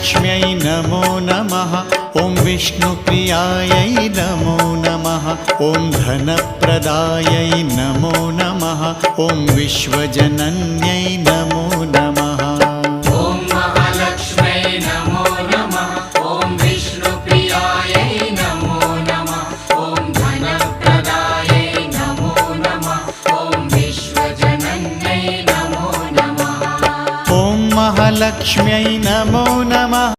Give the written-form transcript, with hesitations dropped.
महालक्ष्म्यै नमो नमः। ॐ विष्णुप्रियायै नमो नमः। ॐ धनप्रदायै नमो नमः। ॐ विश्वजनन्यै नमो नमः। ॐ महालक्ष्म्यै नमो नमः। ॐ विष्णुप्रियायै नमो नमः। ॐ धनप्रदायै नमो नमः। ॐ विश्वजनन्यै नमो नमः। ॐ महालक्ष्म्यै नमो नमः।